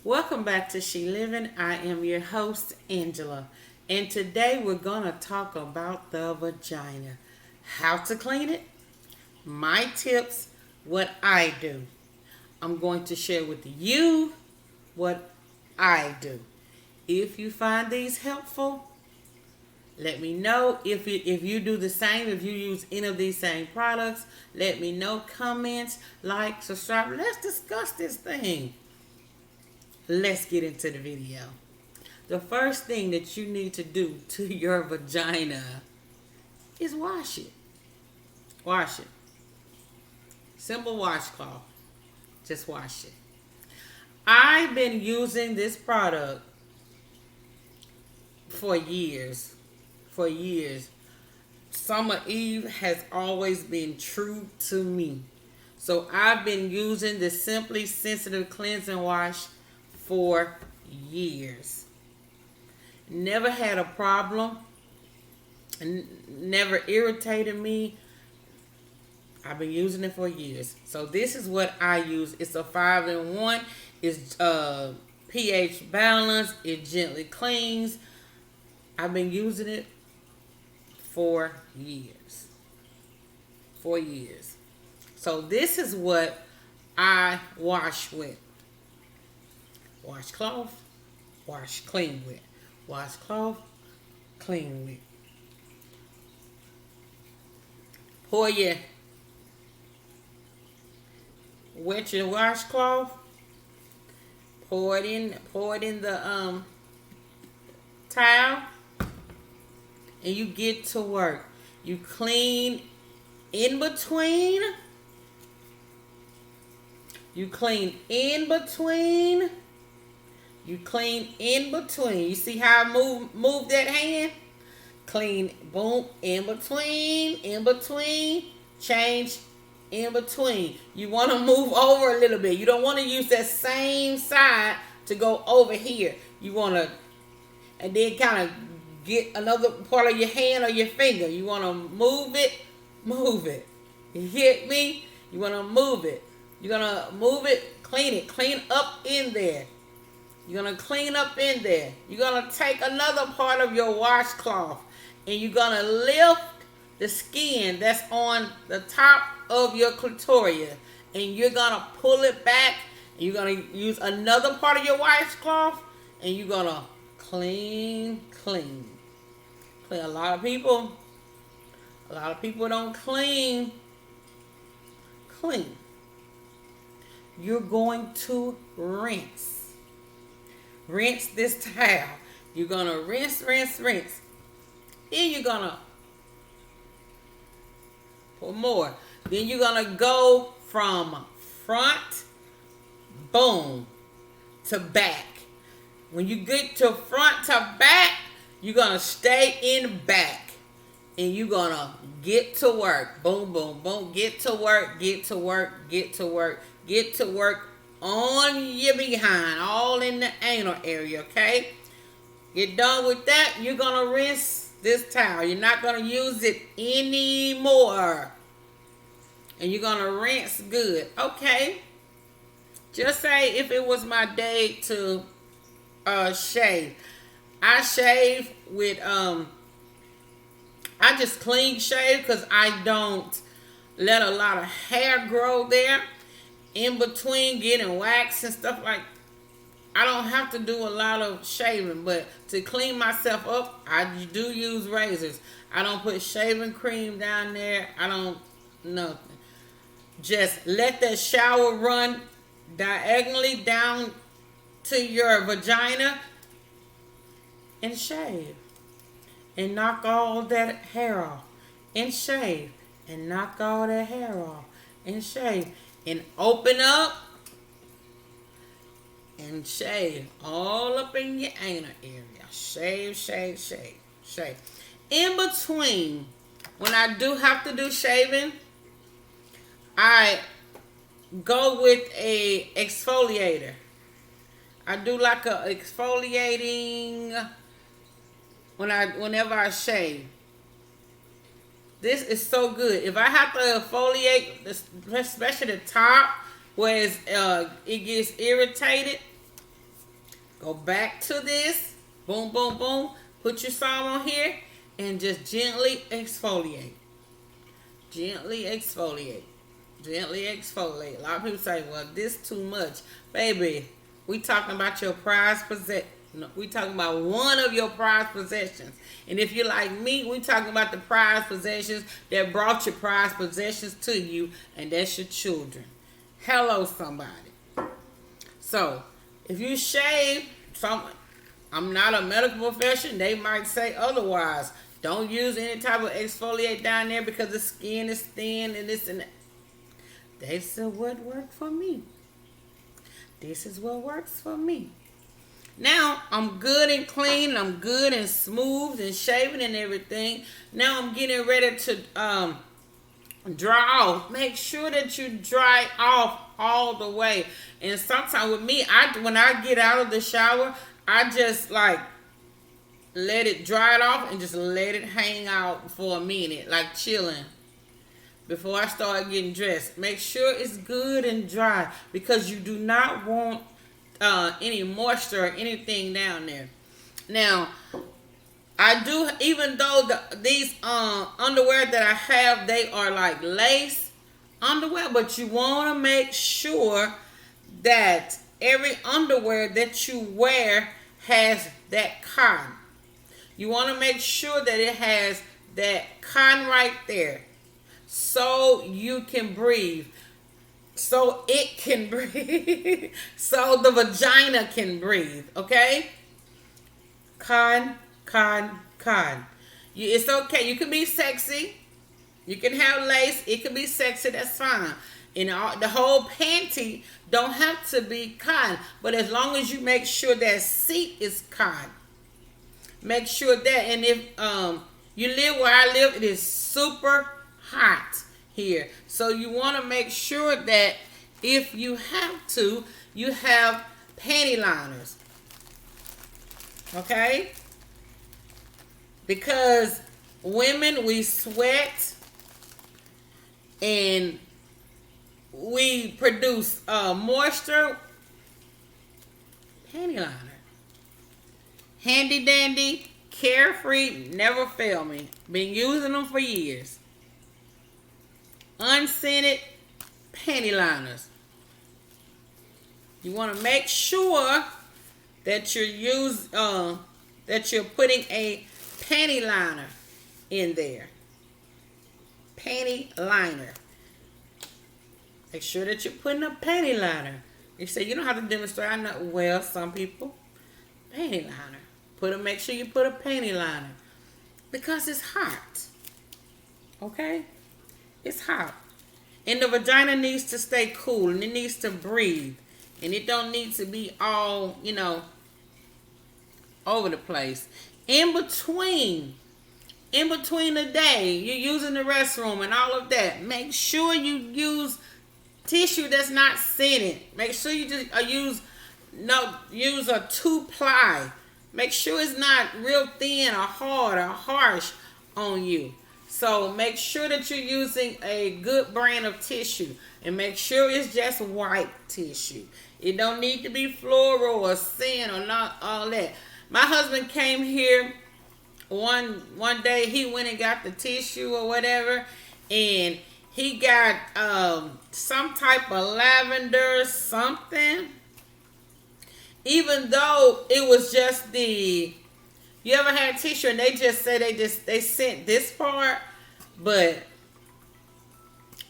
Welcome back to She Living. I am your host, Angela. And today we're going to talk about the vagina. How to clean it, my tips, what I do. I'm going to share with you what I do. If you find these helpful, let me know. If you do the same, if you use any of these same products, let me know. Comments, like, subscribe. Let's discuss this thing. Let's get into the video. The first thing that you need to do to your vagina is wash it. Wash it. Simple washcloth. Just wash it. I've been using this product for years. Summer Eve has always been true to me. So I've been using the Simply Sensitive Cleansing Wash for years. Never had a problem. Never irritated me. I've been using it for years. So this is what I use. It's a 5-in-1. It's pH balanced. It gently cleans. I've been using it for years. So this is what I wash with. Washcloth, wash clean with. Washcloth, clean with. Wet your washcloth. Pour it in the towel, and you get to work. You clean in between. You clean in between. You see how I move that hand? Clean, boom, in between, change, in between. You want to move over a little bit. You don't want to use that same side to go over here. You want to, and then kind of get another part of your hand or your finger. You want to move it. You get me? You want to move it. You're going to move it, clean up in there. You're going to clean up in there. You're going to take another part of your washcloth and you're going to lift the skin that's on the top of your clitoris. And you're going to pull it back. And you're going to use another part of your washcloth and you're going to clean. A lot of people don't clean. You're going to rinse. Rinse this towel. You're going to rinse. Then you're going to pour more. Then you're going to go from front, boom, to back. When you get to front to back, you're going to stay in back. And you're going to get to work. Boom, boom, boom. Get to work. On your behind, all in the anal area, okay? Get done with that, you're going to rinse this towel. You're not going to use it anymore. And you're going to rinse good, okay? Just say if it was my day to shave. I shave with, I just clean shave because I don't let a lot of hair grow there. In between getting wax and stuff like, I don't have to do a lot of shaving, but to clean myself up, I do use razors. I don't put shaving cream down there. I don't, nothing. Just let that shower run diagonally down to your vagina and shave. And knock all that hair off. And shave. And knock all that hair off. And shave. And open up and shave all up in your anal area. Shave. In between, when I do have to do shaving, I go with a exfoliator. I do like a exfoliating whenever I shave. This is so good. If I have to exfoliate, especially the top, where it gets irritated, Go back to this. Boom, boom, boom. Put your salve on here and just gently exfoliate. Gently exfoliate. Gently exfoliate. A lot of people say, well, this too much. Baby, we talking about your prized possession. No, we talking about one of your prized possessions. And if you're like me, we talking about the prized possessions that brought your prized possessions to you, and that's your children. Hello, somebody. So, if you shave, I'm not a medical profession, they might say otherwise. Don't use any type of exfoliate down there because the skin is thin and this and that. They said what worked for me. This is what works for me. Now, I'm good and clean. I'm good and smooth and shaving and everything. Now, I'm getting ready to dry off. Make sure that you dry off all the way. And sometimes with me, when I get out of the shower, I just like let it dry it off and just let it hang out for a minute, like chilling. Before I start getting dressed, make sure it's good and dry because you do not want any moisture or anything down there. Now, I do, even though these underwear that I have, they are like lace underwear, but you want to make sure that every underwear that you wear has that cotton. You want to make sure that it has that cotton right there so you can breathe. So it can breathe. So the vagina can breathe. Okay? Cotton. It's okay. You can be sexy. You can have lace. It can be sexy. That's fine. And the whole panty don't have to be cotton. But as long as you make sure that seat is cotton. Make sure that. And if you live where I live, it is super hot here. So you want to make sure that if you have to, you have panty liners. Okay? Because women, we sweat and we produce moisture. Panty liner. Handy dandy, carefree, never fail me. Been using them for years. Unscented panty liners. You want to make sure that you're putting a panty liner in there. Panty liner. Make sure that you're putting a panty liner. You say you don't have to demonstrate. I know. Well, some people panty liner. Make sure you put a panty liner because it's hot. Okay. It's hot. And the vagina needs to stay cool and it needs to breathe. And it don't need to be all, over the place. In between the day, you're using the restroom and all of that. Make sure you use tissue that's not scented. Make sure you just use a 2-ply. Make sure it's not real thin or hard or harsh on you. So make sure that you're using a good brand of tissue. And make sure it's just white tissue. It don't need to be floral or thin or not all that. My husband came here one day. He went and got the tissue or whatever. And he got some type of lavender something. Even though it was just you ever had tissue and they just say they sent this part, but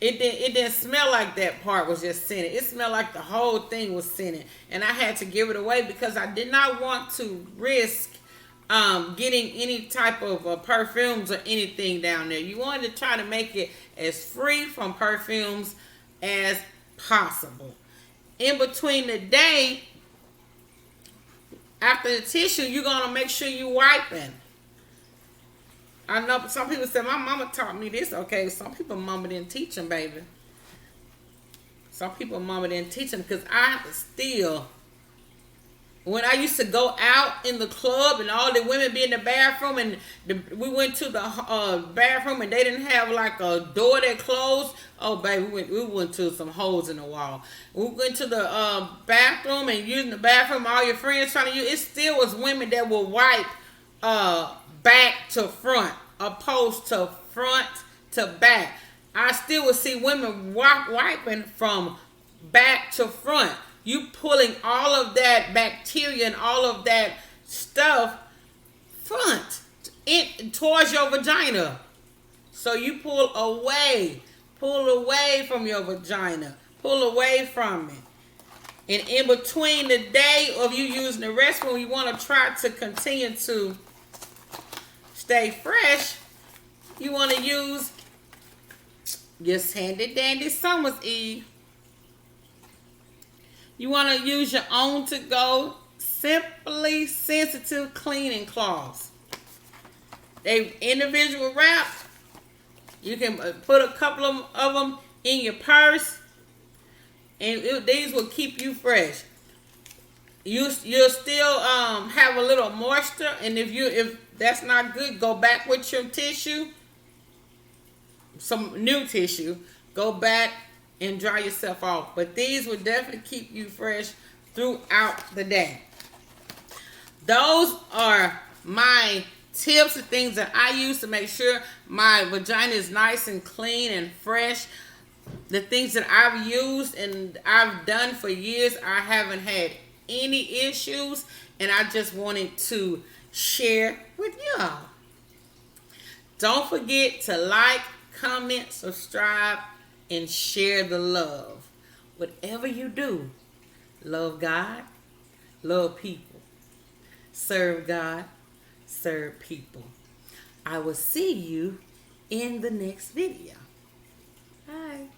it didn't smell like that part was just scented. It smelled like the whole thing was scented, and I had to give it away because I did not want to risk getting any type of perfumes or anything down there. You wanted to try to make it as free from perfumes as possible. In between the day, after the tissue, you're going to make sure you're wiping. I know some people say, my mama taught me this. Okay, some people mama didn't teach them, baby. Some people mama didn't teach them because I still when I used to go out in the club and all the women be in the bathroom, and we went to the bathroom and they didn't have like a door that closed. Oh, baby, we went to some holes in the wall. We went to the bathroom and using the bathroom. All your friends trying to use it. Still was women that will wipe back to front, opposed to front to back. I still would see women wiping from back to front. You pulling all of that bacteria and all of that stuff front towards your vagina. So you pull away from your vagina, pull away from it. And in between the day of you using the restroom, you want to try to continue to stay fresh. You want to use your handy dandy Summer's Eve. You want to use your own to go Simply Sensitive cleaning cloths. They individual wrapped. You can put a couple of them in your purse, and these will keep you fresh. You'll still have a little moisture, and if that's not good, go back with your tissue, some new tissue. Go back and dry yourself off. But these will definitely keep you fresh throughout the day. Those are my tips and things that I use to make sure my vagina is nice and clean and fresh. The things that I've used and I've done for years, I haven't had any issues, and I just wanted to share with y'all. Don't forget to like, comment, subscribe, and share the love. Whatever you do, love God, love people. Serve God, serve people. I will see you in the next video. Bye.